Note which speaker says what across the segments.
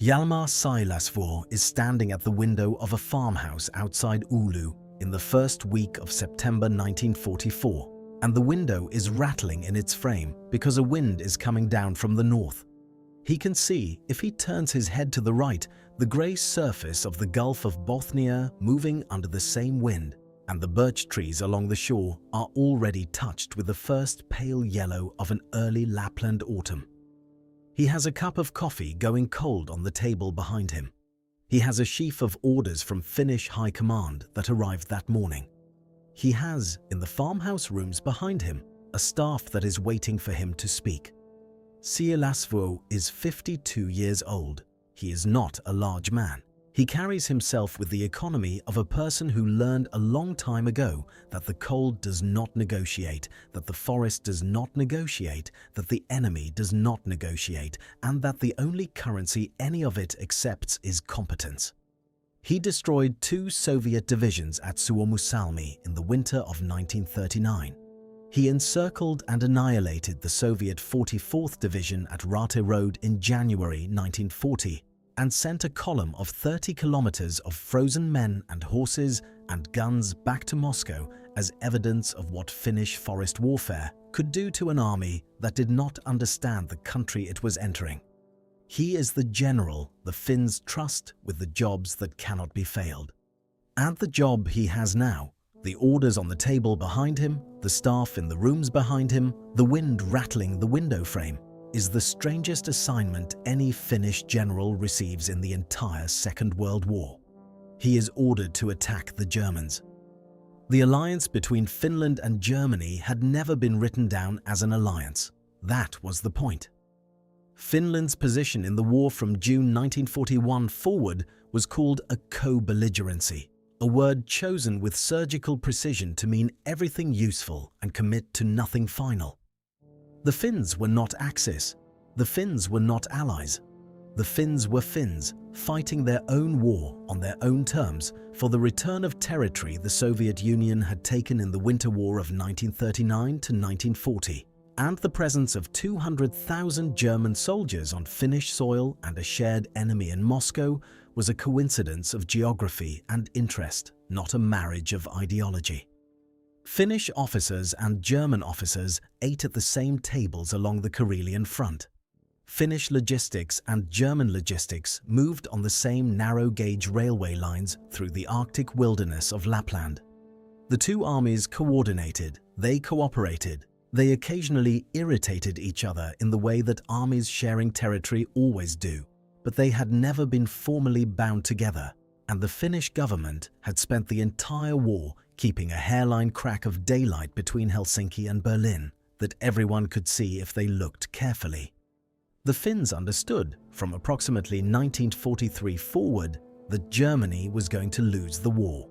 Speaker 1: Hjalmar Silasvuo is standing at the window of a farmhouse outside Oulu in the first week of September 1944, and the window is rattling in its frame because a wind is coming down from the north. He can see, if he turns his head to the right, the grey surface of the Gulf of Bothnia moving under the same wind, and the birch trees along the shore are already touched with the first pale yellow of an early Lapland autumn. He has a cup of coffee going cold on the table behind him. He has a sheaf of orders from Finnish High Command that arrived that morning. He has, in the farmhouse rooms behind him, a staff that is waiting for him to speak. Silasvuo is 52 years old. He is not a large man. He carries himself with the economy of a person who learned a long time ago that the cold does not negotiate, that the forest does not negotiate, that the enemy does not negotiate, and that the only currency any of it accepts is competence. He destroyed 2 Soviet divisions at Suomussalmi in the winter of 1939. He encircled and annihilated the Soviet 44th Division at Rate Road in January 1940, and sent a column of 30 kilometers of frozen men and horses and guns back to Moscow as evidence of what Finnish forest warfare could do to an army that did not understand the country it was entering. He is the general the Finns trust with the jobs that cannot be failed. And the job he has now, the orders on the table behind him, the staff in the rooms behind him, the wind rattling the window frame, is the strangest assignment any Finnish general receives in the entire Second World War. He is ordered to attack the Germans. The alliance between Finland and Germany had never been written down as an alliance. That was the point. Finland's position in the war from June 1941 forward was called a co-belligerency, a word chosen with surgical precision to mean everything useful and commit to nothing final. The Finns were not Axis. The Finns were not allies. The Finns were Finns, fighting their own war on their own terms for the return of territory the Soviet Union had taken in the Winter War of 1939 to 1940, and the presence of 200,000 German soldiers on Finnish soil and a shared enemy in Moscow was a coincidence of geography and interest, not a marriage of ideology. Finnish officers and German officers ate at the same tables along the Karelian front. Finnish logistics and German logistics moved on the same narrow-gauge railway lines through the Arctic wilderness of Lapland. The two armies coordinated, they cooperated, they occasionally irritated each other in the way that armies sharing territory always do, but they had never been formally bound together, and the Finnish government had spent the entire war keeping a hairline crack of daylight between Helsinki and Berlin that everyone could see if they looked carefully. The Finns understood, from approximately 1943 forward, that Germany was going to lose the war.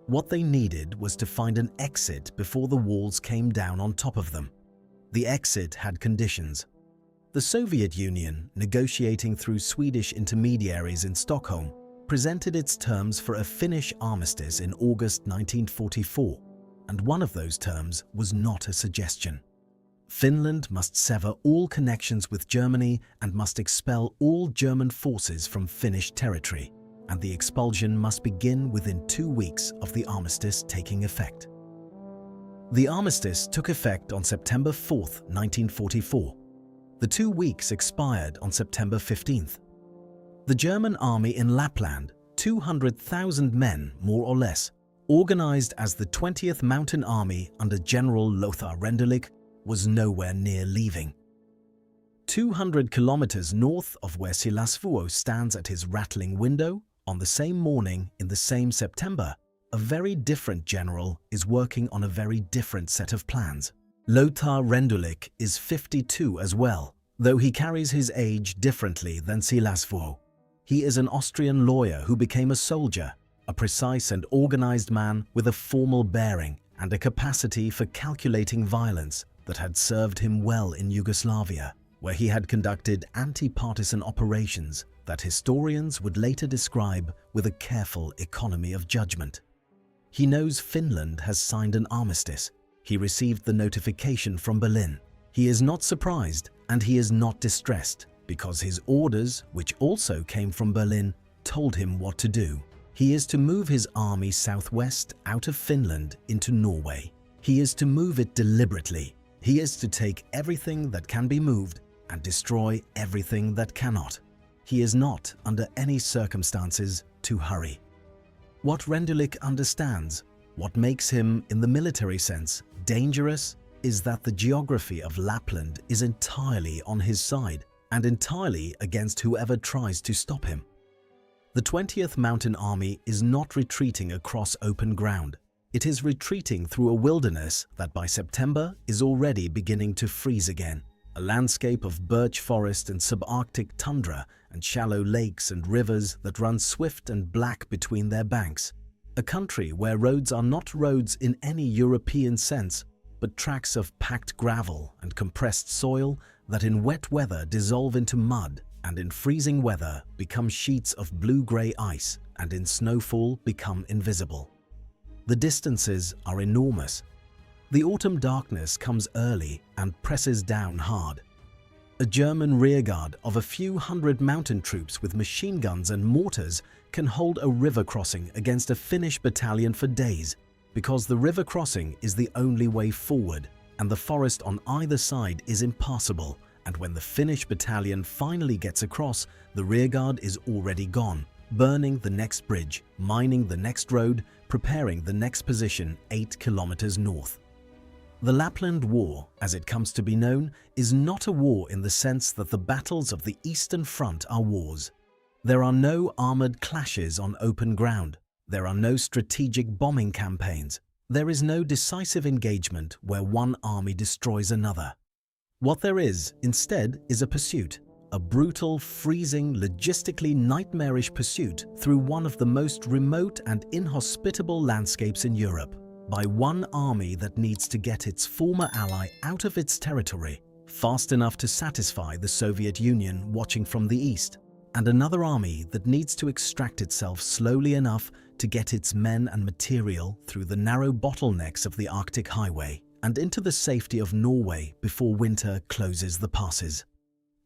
Speaker 1: What they needed was to find an exit before the walls came down on top of them. The exit had conditions. The Soviet Union, negotiating through Swedish intermediaries in Stockholm, presented its terms for a Finnish armistice in August 1944, and one of those terms was not a suggestion. Finland must sever all connections with Germany and must expel all German forces from Finnish territory, and the expulsion must begin within 2 weeks of the armistice taking effect. The armistice took effect on September 4, 1944. The 2 weeks expired on September 15th. The German army in Lapland, 200,000 men more or less, organized as the 20th Mountain Army under General Lothar Rendulic, was nowhere near leaving. 200 kilometers north of where Silasvuo stands at his rattling window, on the same morning in the same September, a very different general is working on a very different set of plans. Lothar Rendulic is 52 as well, though he carries his age differently than Silasvuo. He is an Austrian lawyer who became a soldier, a precise and organized man with a formal bearing and a capacity for calculating violence that had served him well in Yugoslavia, where he had conducted anti-partisan operations that historians would later describe with a careful economy of judgment. He knows Finland has signed an armistice. He received the notification from Berlin. He is not surprised and he is not distressed. because his orders, which also came from Berlin, told him what to do. He is to move his army southwest out of Finland into Norway. He is to move it deliberately. He is to take everything that can be moved and destroy everything that cannot. He is not, under any circumstances, to hurry. What Rendulic understands, what makes him, in the military sense, dangerous, is that the geography of Lapland is entirely on his side and entirely against whoever tries to stop him. The 20th Mountain Army is not retreating across open ground. It is retreating through a wilderness that by September is already beginning to freeze again. A landscape of birch forest and subarctic tundra and shallow lakes and rivers that run swift and black between their banks. A country where roads are not roads in any European sense, but tracks of packed gravel and compressed soil that in wet weather dissolve into mud and in freezing weather become sheets of blue-grey ice and in snowfall become invisible. The distances are enormous. The autumn darkness comes early and presses down hard. A German rearguard of a few hundred mountain troops with machine guns and mortars can hold a river crossing against a Finnish battalion for days, because the river crossing is the only way forward and the forest on either side is impassable, and when the Finnish battalion finally gets across, the rearguard is already gone, burning the next bridge, mining the next road, preparing the next position 8 kilometers north. The Lapland War, as it comes to be known, is not a war in the sense that the battles of the Eastern Front are wars. There are no armored clashes on open ground. There are no strategic bombing campaigns. There is no decisive engagement where one army destroys another. What there is, instead, is a pursuit, a brutal, freezing, logistically nightmarish pursuit through one of the most remote and inhospitable landscapes in Europe, by one army that needs to get its former ally out of its territory, fast enough to satisfy the Soviet Union watching from the east, and another army that needs to extract itself slowly enough to get its men and material through the narrow bottlenecks of the Arctic Highway and into the safety of Norway before winter closes the passes.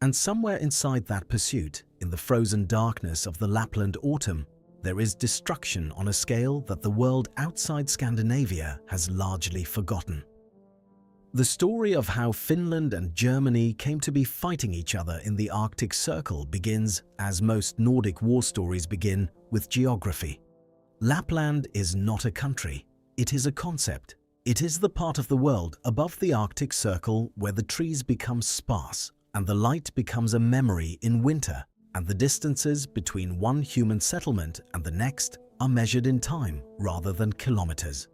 Speaker 1: And somewhere inside that pursuit, in the frozen darkness of the Lapland autumn, there is destruction on a scale that the world outside Scandinavia has largely forgotten. The story of how Finland and Germany came to be fighting each other in the Arctic Circle begins, as most Nordic war stories begin, with geography. Lapland is not a country, it is a concept. It is the part of the world above the Arctic Circle where the trees become sparse and the light becomes a memory in winter, and the distances between one human settlement and the next are measured in time rather than kilometers.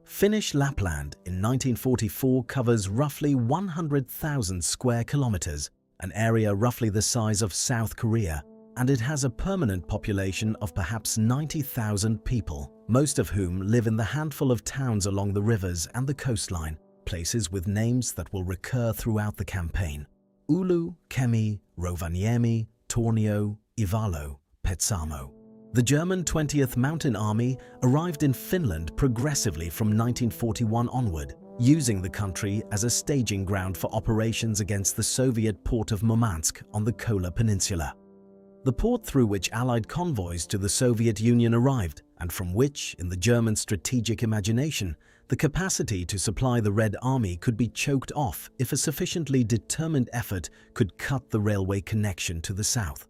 Speaker 1: Finnish Lapland in 1944 covers roughly 100,000 square kilometers, an area roughly the size of South Korea, and it has a permanent population of perhaps 90,000 people, most of whom live in the handful of towns along the rivers and the coastline, places with names that will recur throughout the campaign: Oulu, Kemi, Rovaniemi, Tornio, Ivalo, Petsamo. The German 20th Mountain Army arrived in Finland progressively from 1941 onward, using the country as a staging ground for operations against the Soviet port of Murmansk on the Kola Peninsula. The port through which Allied convoys to the Soviet Union arrived, and from which, in the German strategic imagination, the capacity to supply the Red Army could be choked off if a sufficiently determined effort could cut the railway connection to the south.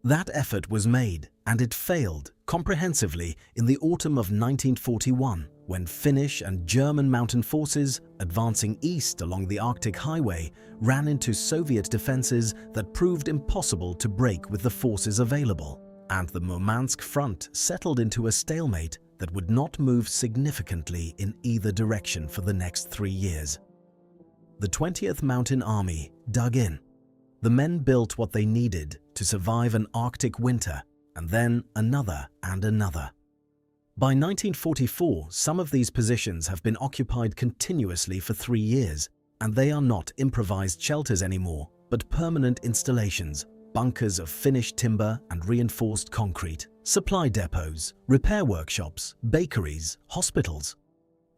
Speaker 1: That effort was made, and it failed comprehensively in the autumn of 1941, when Finnish and German mountain forces, advancing east along the Arctic Highway, ran into Soviet defenses that proved impossible to break with the forces available, and the Murmansk front settled into a stalemate that would not move significantly in either direction for the next 3 years. The 20th Mountain Army dug in. The men built what they needed to survive an Arctic winter, and then another and another. By 1944, some of these positions have been occupied continuously for 3 years, and they are not improvised shelters anymore, but permanent installations, bunkers of finished timber and reinforced concrete, supply depots, repair workshops, bakeries, hospitals.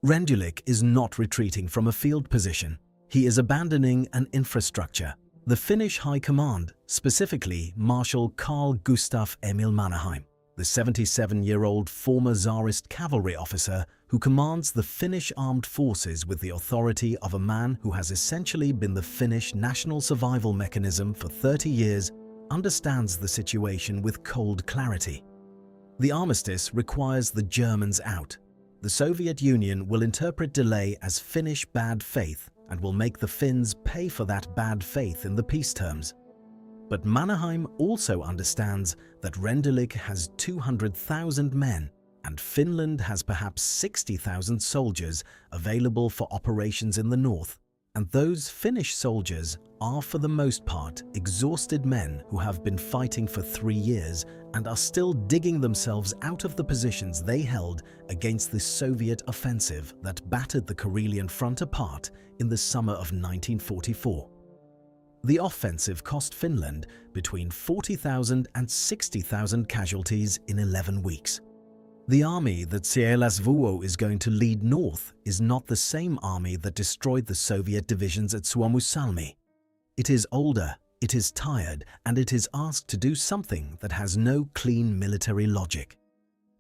Speaker 1: Rendulic is not retreating from a field position. He is abandoning an infrastructure. The Finnish High Command, specifically Marshal Carl Gustaf Emil Mannerheim, the 77-year-old former Tsarist cavalry officer who commands the Finnish armed forces with the authority of a man who has essentially been the Finnish national survival mechanism for 30 years, understands the situation with cold clarity. The armistice requires the Germans out. The Soviet Union will interpret delay as Finnish bad faith and will make the Finns pay for that bad faith in the peace terms. But Mannerheim also understands that Rendulic has 200,000 men and Finland has perhaps 60,000 soldiers available for operations in the north, and those Finnish soldiers are for the most part exhausted men who have been fighting for 3 years and are still digging themselves out of the positions they held against the Soviet offensive that battered the Karelian front apart in the summer of 1944. The offensive cost Finland between 40,000 and 60,000 casualties in 11 weeks. The army that Sielasvuo is going to lead north is not the same army that destroyed the Soviet divisions at Suomussalmi. It is older, it is tired, and it is asked to do something that has no clean military logic.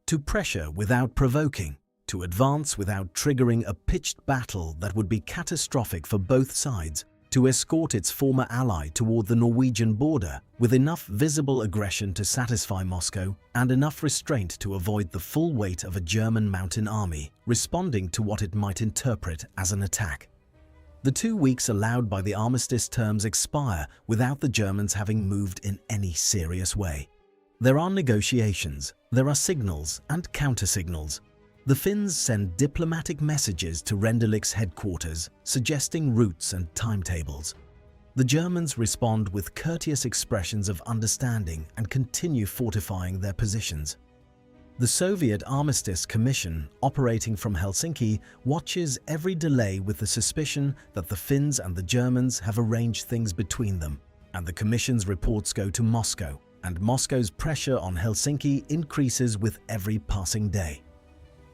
Speaker 1: To pressure without provoking, to advance without triggering a pitched battle that would be catastrophic for both sides, to escort its former ally toward the Norwegian border with enough visible aggression to satisfy Moscow and enough restraint to avoid the full weight of a German mountain army responding to what it might interpret as an attack. The 2 weeks allowed by the armistice terms expire without the Germans having moved in any serious way. There are negotiations, there are signals and counter-signals. The Finns send diplomatic messages to Rendulic's headquarters, suggesting routes and timetables. The Germans respond with courteous expressions of understanding and continue fortifying their positions. The Soviet Armistice Commission, operating from Helsinki, watches every delay with the suspicion that the Finns and the Germans have arranged things between them, and the Commission's reports go to Moscow, and Moscow's pressure on Helsinki increases with every passing day.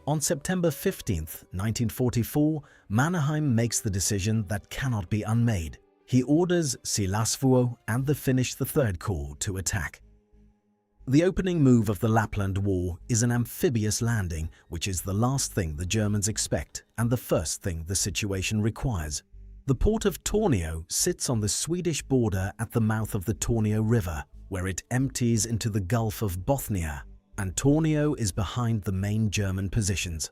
Speaker 1: On September 15, 1944, Mannerheim makes the decision that cannot be unmade. He orders Sielasvuo and the Finnish III Corps to attack. The opening move of the Lapland War is an amphibious landing, which is the last thing the Germans expect and the first thing the situation requires. The port of Tornio sits on the Swedish border at the mouth of the Tornio River, where it empties into the Gulf of Bothnia, and Tornio is behind the main German positions.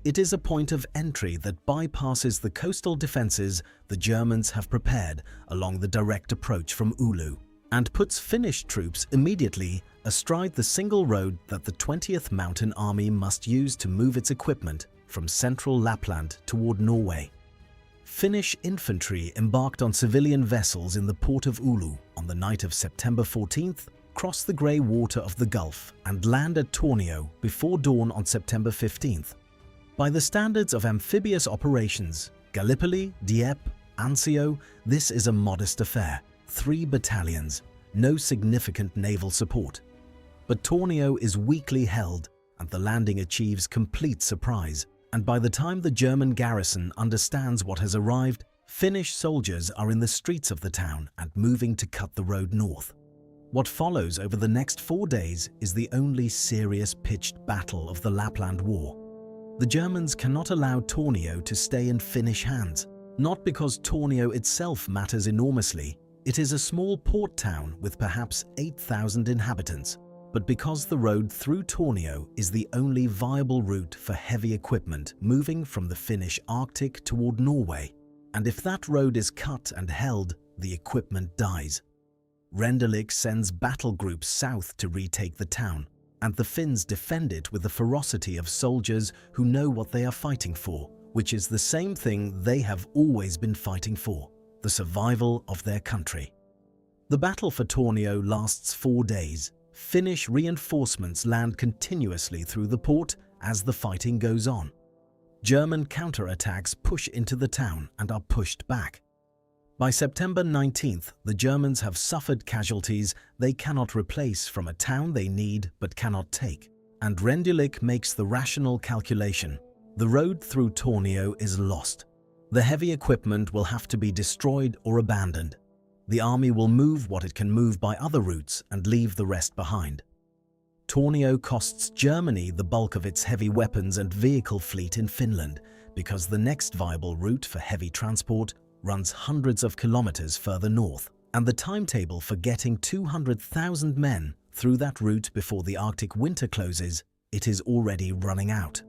Speaker 1: It is a point of entry that bypasses the coastal defenses the Germans have prepared along the direct approach from Oulu, and puts Finnish troops immediately astride the single road that the 20th Mountain Army must use to move its equipment from central Lapland toward Norway. Finnish infantry embarked on civilian vessels in the port of Oulu on the night of September 14th, cross the grey water of the Gulf and land at Tornio before dawn on September 15th. By the standards of amphibious operations, Gallipoli, Dieppe, Anzio, this is a modest affair. 3 battalions, no significant naval support. But Tornio is weakly held and the landing achieves complete surprise, and by the time the German garrison understands what has arrived, Finnish soldiers are in the streets of the town and moving to cut the road north. What follows over the next 4 days is the only serious pitched battle of the Lapland War. The Germans cannot allow Tornio to stay in Finnish hands, not because Tornio itself matters enormously. It is a small port town with perhaps 8,000 inhabitants, but because the road through Tornio is the only viable route for heavy equipment moving from the Finnish Arctic toward Norway, and if that road is cut and held, the equipment dies. Rendulic sends battle groups south to retake the town, and the Finns defend it with the ferocity of soldiers who know what they are fighting for, which is the same thing they have always been fighting for: the survival of their country. The battle for Tornio lasts 4 days. Finnish reinforcements land continuously through the port as the fighting goes on. German counterattacks push into the town and are pushed back. By September 19th, the Germans have suffered casualties they cannot replace from a town they need but cannot take, and Rendulic makes the rational calculation: the road through Tornio is lost. The heavy equipment will have to be destroyed or abandoned. The army will move what it can move by other routes and leave the rest behind. Tornio costs Germany the bulk of its heavy weapons and vehicle fleet in Finland because the next viable route for heavy transport runs hundreds of kilometers further north, and the timetable for getting 200,000 men through that route before the Arctic winter closes, it is already running out.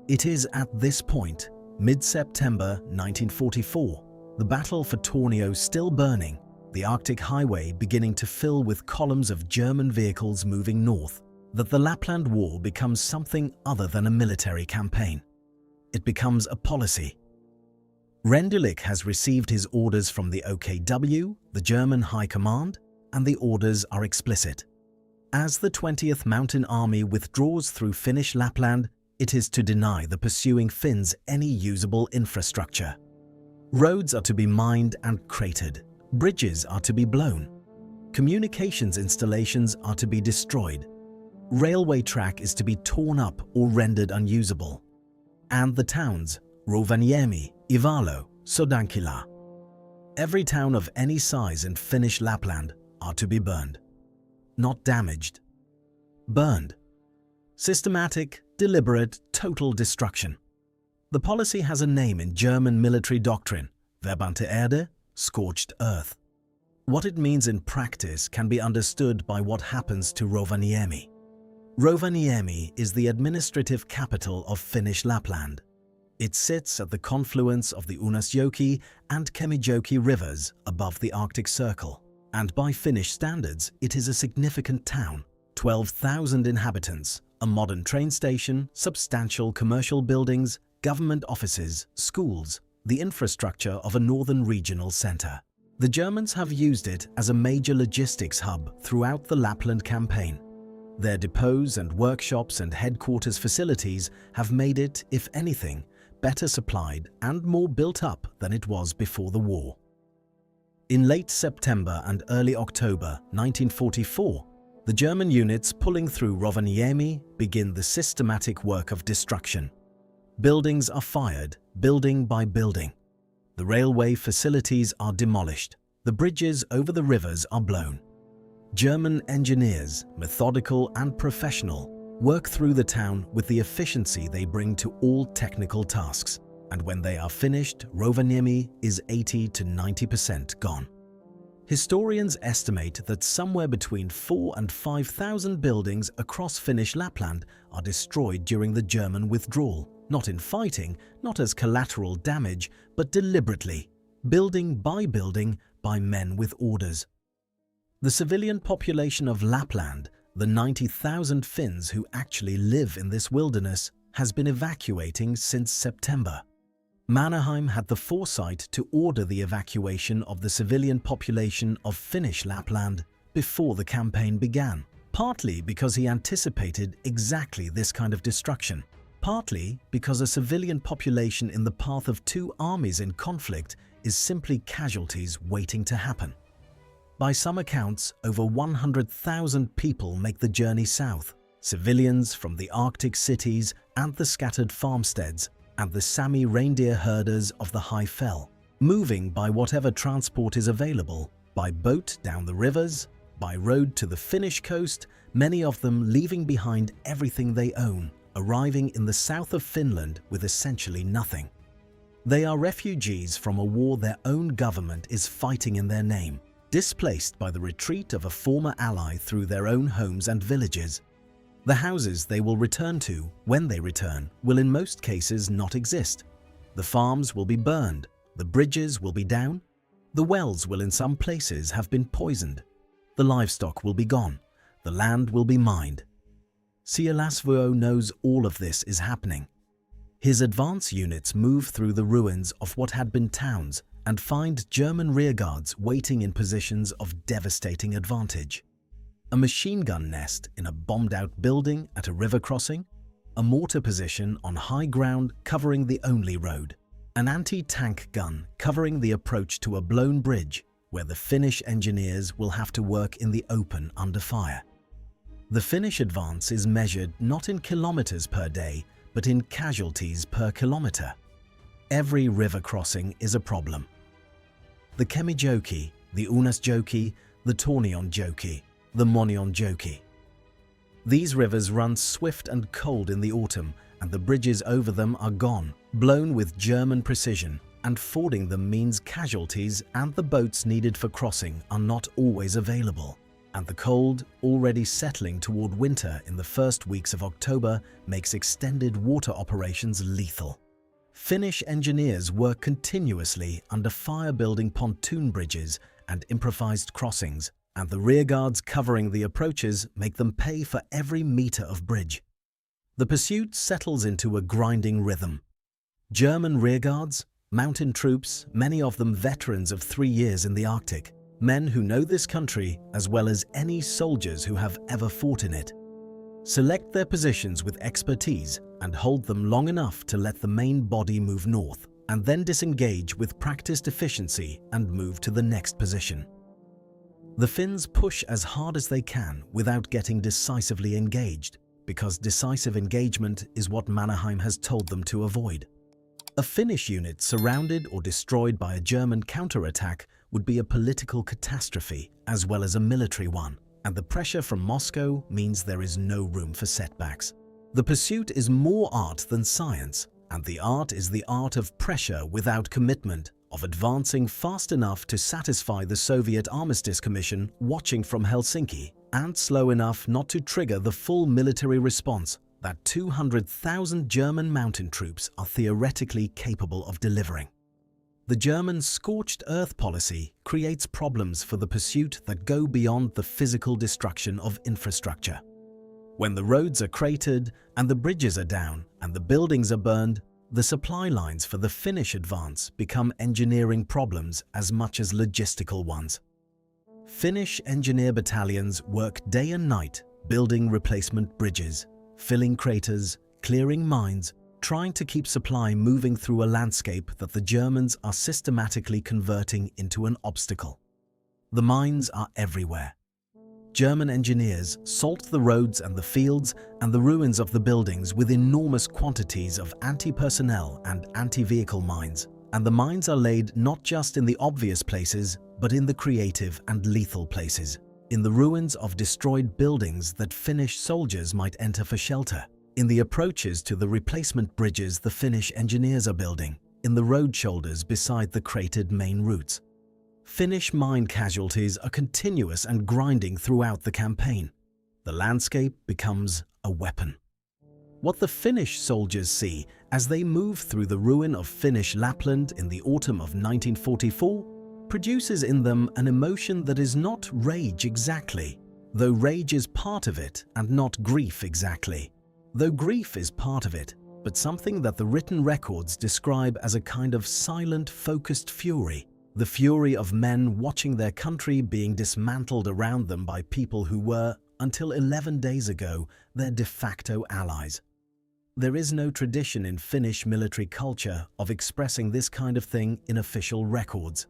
Speaker 1: It is at this point, mid-September 1944, the battle for Tornio still burning, the Arctic highway beginning to fill with columns of German vehicles moving north, that the Lapland War becomes something other than a military campaign. It becomes a policy. Rendulic has received his orders from the OKW, the German High Command, and the orders are explicit. As the 20th Mountain Army withdraws through Finnish Lapland, it is to deny the pursuing Finns any usable infrastructure. Roads are to be mined and cratered. Bridges are to be blown. Communications installations are to be destroyed. Railway track is to be torn up or rendered unusable. And the towns, Rovaniemi, Ivalo, Sodankylä, every town of any size in Finnish Lapland, are to be burned. Not damaged. Burned. Systematic, deliberate, total destruction. The policy has a name in German military doctrine, Verbrannte Erde, scorched earth. What it means in practice can be understood by what happens to Rovaniemi. Rovaniemi is the administrative capital of Finnish Lapland. It sits at the confluence of the Uunasjoki and Kemijoki rivers above the Arctic Circle, and by Finnish standards it is a significant town, 12,000 inhabitants, a modern train station, substantial commercial buildings, government offices, schools, the infrastructure of a northern regional centre. The Germans have used it as a major logistics hub throughout the Lapland campaign. Their depots and workshops and headquarters facilities have made it, if anything, better supplied and more built up than it was before the war. In late September and early October 1944, the German units pulling through Rovaniemi begin the systematic work of destruction. Buildings are fired, building by building. The railway facilities are demolished. The bridges over the rivers are blown. German engineers, methodical and professional, work through the town with the efficiency they bring to all technical tasks, and when they are finished, Rovaniemi is 80 to 90% gone. Historians estimate that somewhere between 4,000 and 5,000 buildings across Finnish Lapland are destroyed during the German withdrawal, not in fighting, not as collateral damage, but deliberately, building by men with orders. The civilian population of Lapland, the 90,000 Finns who actually live in this wilderness, has been evacuating since September. Mannerheim had the foresight to order the evacuation of the civilian population of Finnish Lapland before the campaign began, partly because he anticipated exactly this kind of destruction, partly because a civilian population in the path of two armies in conflict is simply casualties waiting to happen. By some accounts, over 100,000 people make the journey south, civilians from the Arctic cities and the scattered farmsteads, and the Sami reindeer herders of the High Fell, moving by whatever transport is available, by boat down the rivers, by road to the Finnish coast, many of them leaving behind everything they own, arriving in the south of Finland with essentially nothing. They are refugees from a war their own government is fighting in their name, displaced by the retreat of a former ally through their own homes and villages. The houses they will return to, when they return, will in most cases not exist. The farms will be burned, the bridges will be down, the wells will in some places have been poisoned, the livestock will be gone, the land will be mined. Siilasvuo knows all of this is happening. His advance units move through the ruins of what had been towns and find German rearguards waiting in positions of devastating advantage. A machine gun nest in a bombed-out building at a river crossing, a mortar position on high ground covering the only road, an anti-tank gun covering the approach to a blown bridge where the Finnish engineers will have to work in the open under fire. The Finnish advance is measured not in kilometers per day, but in casualties per kilometer. Every river crossing is a problem. The Kemijoki, the Uunasjoki, the Tornionjoki, the Monionjoki. These rivers run swift and cold in the autumn, and the bridges over them are gone, blown with German precision, and fording them means casualties, and the boats needed for crossing are not always available. And the cold, already settling toward winter in the first weeks of October, makes extended water operations lethal. Finnish engineers work continuously under fire-building pontoon bridges and improvised crossings, and the rearguards covering the approaches make them pay for every meter of bridge. The pursuit settles into a grinding rhythm. German rearguards, mountain troops, many of them veterans of 3 years in the Arctic, men who know this country as well as any soldiers who have ever fought in it. Select their positions with expertise and hold them long enough to let the main body move north, and then disengage with practiced efficiency and move to the next position. The Finns push as hard as they can without getting decisively engaged, because decisive engagement is what Mannerheim has told them to avoid. A Finnish unit surrounded or destroyed by a German counterattack would be a political catastrophe as well as a military one, and the pressure from Moscow means there is no room for setbacks. The pursuit is more art than science, and the art is the art of pressure without commitment, of advancing fast enough to satisfy the Soviet Armistice Commission watching from Helsinki, and slow enough not to trigger the full military response that 200,000 German mountain troops are theoretically capable of delivering. The German scorched earth policy creates problems for the pursuit that go beyond the physical destruction of infrastructure. When the roads are cratered and the bridges are down and the buildings are burned, the supply lines for the Finnish advance become engineering problems as much as logistical ones. Finnish engineer battalions work day and night building replacement bridges, filling craters, clearing mines, trying to keep supply moving through a landscape that the Germans are systematically converting into an obstacle. The mines are everywhere. German engineers salt the roads and the fields and the ruins of the buildings with enormous quantities of anti-personnel and anti-vehicle mines, and the mines are laid not just in the obvious places, but in the creative and lethal places, in the ruins of destroyed buildings that Finnish soldiers might enter for shelter, in the approaches to the replacement bridges the Finnish engineers are building, in the road shoulders beside the cratered main routes. Finnish mine casualties are continuous and grinding throughout the campaign. The landscape becomes a weapon. What the Finnish soldiers see as they move through the ruin of Finnish Lapland in the autumn of 1944 produces in them an emotion that is not rage exactly, though rage is part of it and not grief exactly, though grief is part of it, but something that the written records describe as a kind of silent, focused fury. The fury of men watching their country being dismantled around them by people who were, until 11 days ago, their de facto allies. There is no tradition in Finnish military culture of expressing this kind of thing in official records.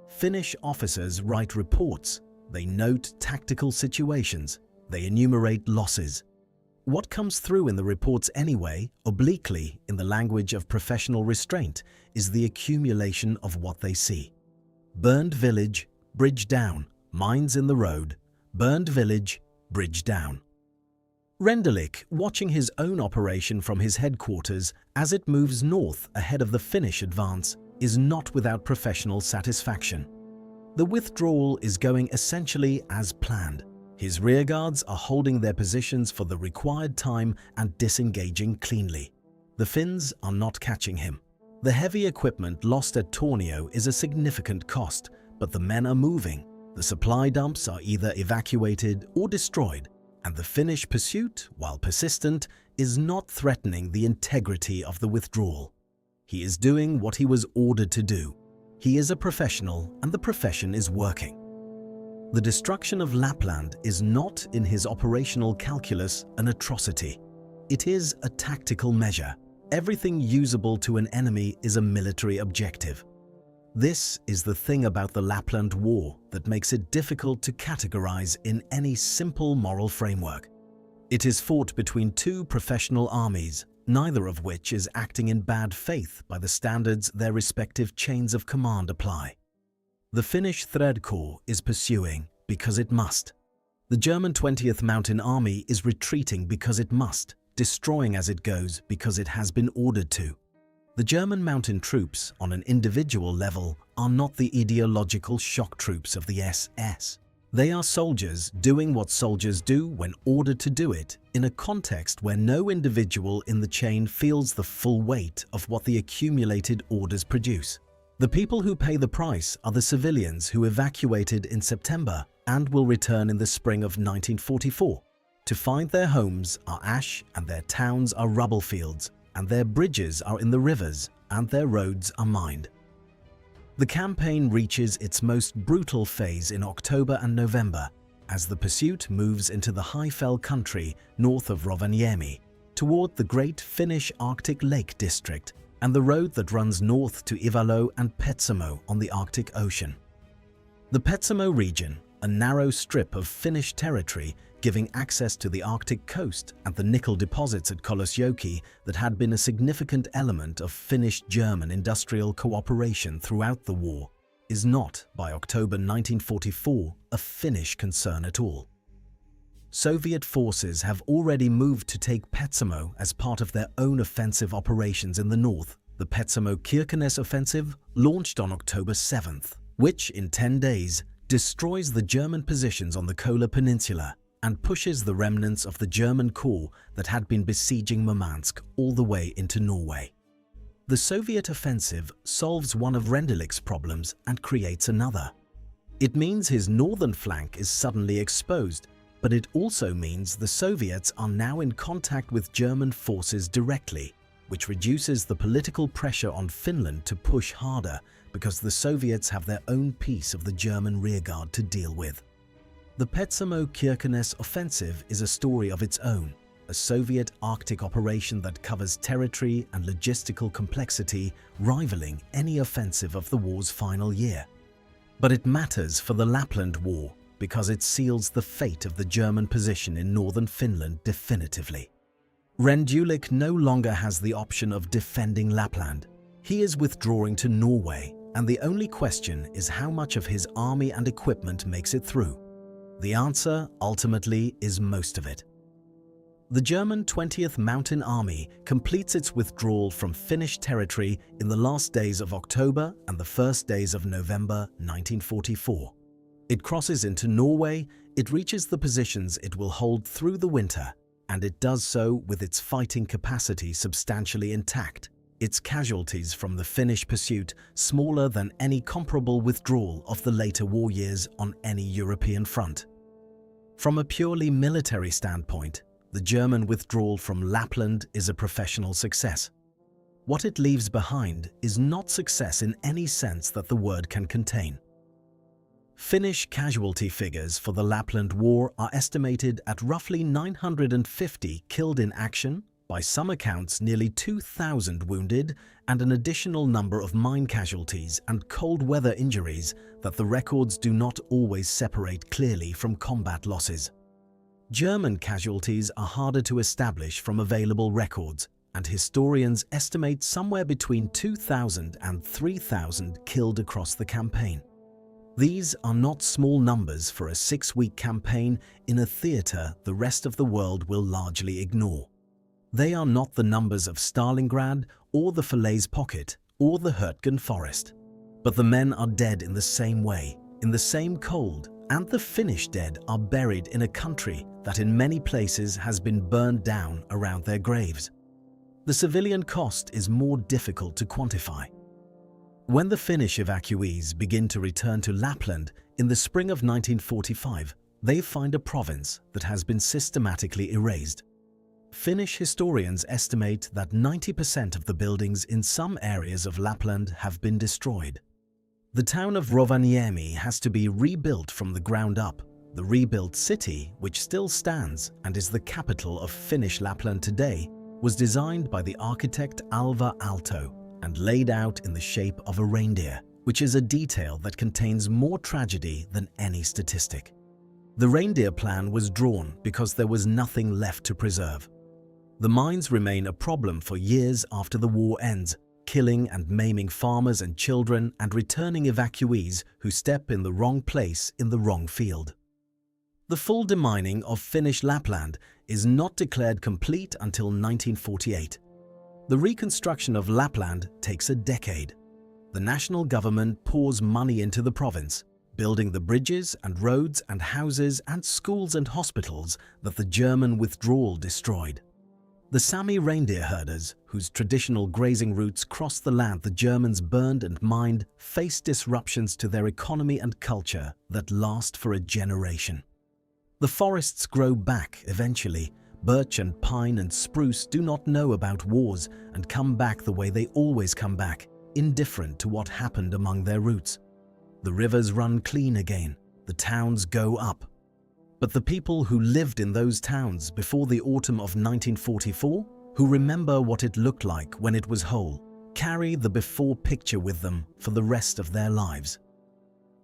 Speaker 1: Finnish officers write reports, they note tactical situations, they enumerate losses. What comes through in the reports anyway, obliquely, in the language of professional restraint, is the accumulation of what they see. Burned village, bridge down, mines in the road, burned village, bridge down. Rendulic, watching his own operation from his headquarters as it moves north ahead of the Finnish advance, is not without professional satisfaction. The withdrawal is going essentially as planned. His rearguards are holding their positions for the required time and disengaging cleanly. The Finns are not catching him. The heavy equipment lost at Tornio is a significant cost, but the men are moving. The supply dumps are either evacuated or destroyed, and the Finnish pursuit, while persistent, is not threatening the integrity of the withdrawal. He is doing what he was ordered to do. He is a professional, and the profession is working. The destruction of Lapland is not, in his operational calculus, an atrocity. It is a tactical measure. Everything usable to an enemy is a military objective. This is the thing about the Lapland War that makes it difficult to categorize in any simple moral framework. It is fought between two professional armies, neither of which is acting in bad faith by the standards their respective chains of command apply. The Finnish Third Corps is pursuing because it must. The German 20th Mountain Army is retreating because it must, destroying as it goes because it has been ordered to. The German mountain troops, on an individual level, are not the ideological shock troops of the SS. They are soldiers doing what soldiers do when ordered to do it, in a context where no individual in the chain feels the full weight of what the accumulated orders produce. The people who pay the price are the civilians who evacuated in September and will return in the spring of 1944. To find their homes are ash and their towns are rubble fields, and their bridges are in the rivers and their roads are mined. The campaign reaches its most brutal phase in October and November as the pursuit moves into the high-fell country north of Rovaniemi toward the great Finnish Arctic Lake District and the road that runs north to Ivalo and Petsamo on the Arctic Ocean. The Petsamo region, a narrow strip of Finnish territory giving access to the Arctic coast and the nickel deposits at Kolosjoki that had been a significant element of Finnish-German industrial cooperation throughout the war, is not, by October 1944, a Finnish concern at all. Soviet forces have already moved to take Petsamo as part of their own offensive operations in the north, the Petsamo-Kirkenes offensive, launched on October 7th, which, in 10 days, destroys the German positions on the Kola Peninsula and pushes the remnants of the German corps that had been besieging Murmansk all the way into Norway. The Soviet offensive solves one of Rendulic's problems and creates another. It means his northern flank is suddenly exposed, but it also means the Soviets are now in contact with German forces directly, which reduces the political pressure on Finland to push harder because the Soviets have their own piece of the German rearguard to deal with. The Petsamo-Kirkenes offensive is a story of its own, a Soviet Arctic operation that covers territory and logistical complexity rivaling any offensive of the war's final year. But it matters for the Lapland War because it seals the fate of the German position in northern Finland definitively. Rendulic no longer has the option of defending Lapland. He is withdrawing to Norway, and the only question is how much of his army and equipment makes it through. The answer, ultimately, is most of it. The German 20th Mountain Army completes its withdrawal from Finnish territory in the last days of October and the first days of November 1944. It crosses into Norway, it reaches the positions it will hold through the winter, and it does so with its fighting capacity substantially intact, its casualties from the Finnish pursuit smaller than any comparable withdrawal of the later war years on any European front. From a purely military standpoint, the German withdrawal from Lapland is a professional success. What it leaves behind is not success in any sense that the word can contain. Finnish casualty figures for the Lapland War are estimated at roughly 950 killed in action, by some accounts nearly 2,000 wounded, and an additional number of mine casualties and cold weather injuries that the records do not always separate clearly from combat losses. German casualties are harder to establish from available records, and historians estimate somewhere between 2,000 and 3,000 killed across the campaign. These are not small numbers for a 6-week campaign in a theatre the rest of the world will largely ignore. They are not the numbers of Stalingrad or the Falaise Pocket or the Hurtgen Forest. But the men are dead in the same way, in the same cold, and the Finnish dead are buried in a country that in many places has been burned down around their graves. The civilian cost is more difficult to quantify. When the Finnish evacuees begin to return to Lapland in the spring of 1945, they find a province that has been systematically erased. Finnish historians estimate that 90% of the buildings in some areas of Lapland have been destroyed. The town of Rovaniemi has to be rebuilt from the ground up. The rebuilt city, which still stands and is the capital of Finnish Lapland today, was designed by the architect Alvar Aalto and laid out in the shape of a reindeer, which is a detail that contains more tragedy than any statistic. The reindeer plan was drawn because there was nothing left to preserve. The mines remain a problem for years after the war ends, killing and maiming farmers and children and returning evacuees who step in the wrong place in the wrong field. The full demining of Finnish Lapland is not declared complete until 1948. The reconstruction of Lapland takes a decade. The national government pours money into the province, building the bridges and roads and houses and schools and hospitals that the German withdrawal destroyed. The Sami reindeer herders, whose traditional grazing routes crossed the land the Germans burned and mined, face disruptions to their economy and culture that last for a generation. The forests grow back eventually. Birch and pine and spruce do not know about wars and come back the way they always come back, indifferent to what happened among their roots. The rivers run clean again, the towns go up. But the people who lived in those towns before the autumn of 1944, who remember what it looked like when it was whole, carry the before picture with them for the rest of their lives.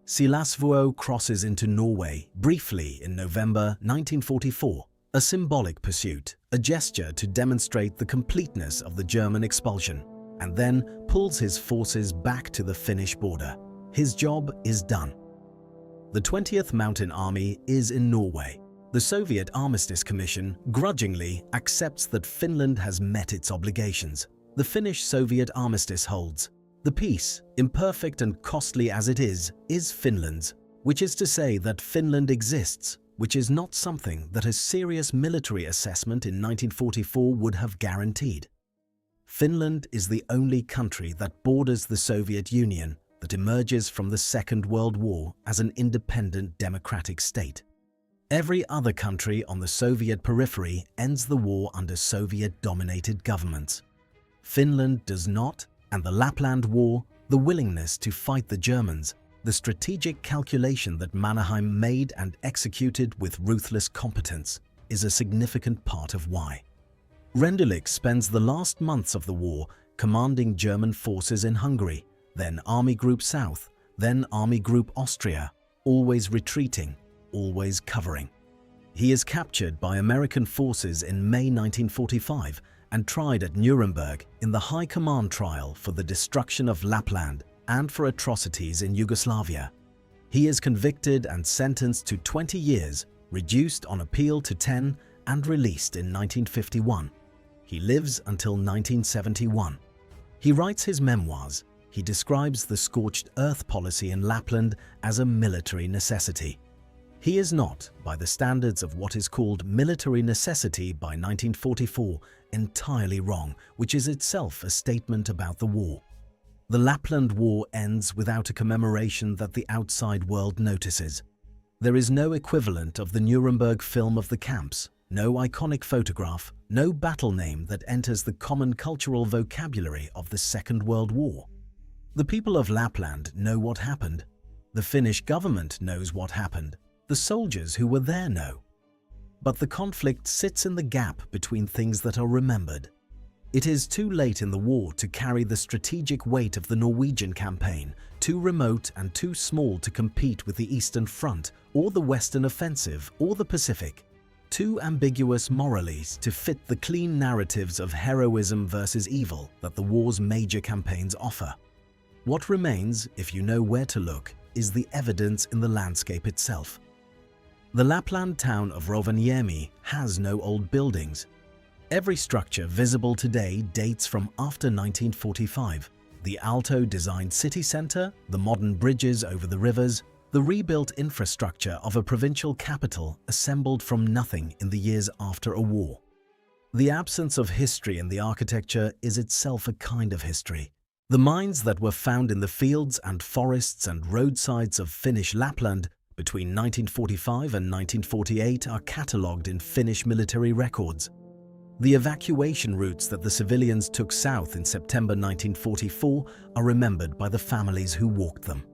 Speaker 1: Silasvuo crosses into Norway briefly in November 1944, a symbolic pursuit, a gesture to demonstrate the completeness of the German expulsion, and then pulls his forces back to the Finnish border. His job is done. The 20th Mountain Army is in Norway. The Soviet Armistice Commission grudgingly accepts that Finland has met its obligations. The Finnish-Soviet armistice holds. The peace, imperfect and costly as it is Finland's, which is to say that Finland exists, which is not something that a serious military assessment in 1944 would have guaranteed. Finland is the only country that borders the Soviet Union that emerges from the Second World War as an independent democratic state. Every other country on the Soviet periphery ends the war under Soviet-dominated governments. Finland does not, and the Lapland War, the willingness to fight the Germans, the strategic calculation that Mannerheim made and executed with ruthless competence, is a significant part of why. Rendulic spends the last months of the war commanding German forces in Hungary, then Army Group South, then Army Group Austria, always retreating, always covering. He is captured by American forces in May 1945 and tried at Nuremberg in the High Command trial for the destruction of Lapland and for atrocities in Yugoslavia. He is convicted and sentenced to 20 years, reduced on appeal to 10, and released in 1951. He lives until 1971. He writes his memoirs. He describes the scorched earth policy in Lapland as a military necessity. He is not, by the standards of what is called military necessity by 1944, entirely wrong, which is itself a statement about the war. The Lapland War ends without a commemoration that the outside world notices. There is no equivalent of the Nuremberg film of the camps, no iconic photograph, no battle name that enters the common cultural vocabulary of the Second World War. The people of Lapland know what happened. The Finnish government knows what happened. The soldiers who were there know. But the conflict sits in the gap between things that are remembered. It is too late in the war to carry the strategic weight of the Norwegian campaign, too remote and too small to compete with the Eastern Front or the Western Offensive or the Pacific. Too ambiguous morally to fit the clean narratives of heroism versus evil that the war's major campaigns offer. What remains, if you know where to look, is the evidence in the landscape itself. The Lapland town of Rovaniemi has no old buildings. Every structure visible today dates from after 1945. The Aalto-designed city centre, the modern bridges over the rivers, the rebuilt infrastructure of a provincial capital assembled from nothing in the years after a war. The absence of history in the architecture is itself a kind of history. The mines that were found in the fields and forests and roadsides of Finnish Lapland between 1945 and 1948 are catalogued in Finnish military records. The evacuation routes that the civilians took south in September 1944 are remembered by the families who walked them.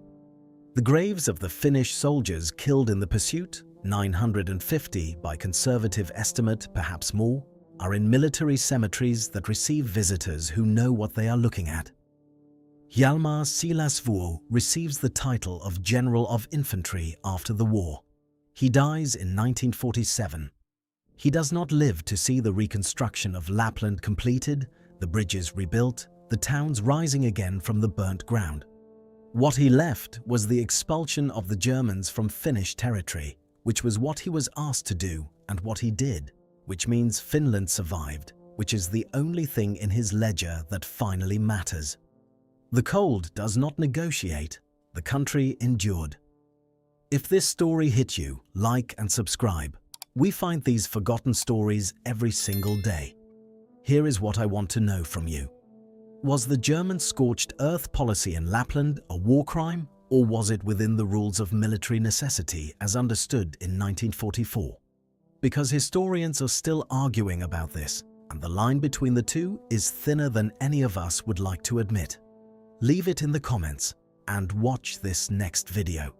Speaker 1: The graves of the Finnish soldiers killed in the pursuit, 950 by conservative estimate, perhaps more, are in military cemeteries that receive visitors who know what they are looking at. Hjalmar Silasvuo receives the title of General of Infantry after the war. He dies in 1947. He does not live to see the reconstruction of Lapland completed, the bridges rebuilt, the towns rising again from the burnt ground. What he left was the expulsion of the Germans from Finnish territory, which was what he was asked to do and what he did, which means Finland survived, which is the only thing in his ledger that finally matters. The cold does not negotiate, the country endured. If this story hit you, like and subscribe. We find these forgotten stories every single day. Here is what I want to know from you. Was the German scorched earth policy in Lapland a war crime, or was it within the rules of military necessity as understood in 1944? Because historians are still arguing about this, and the line between the two is thinner than any of us would like to admit. Leave it in the comments and watch this next video.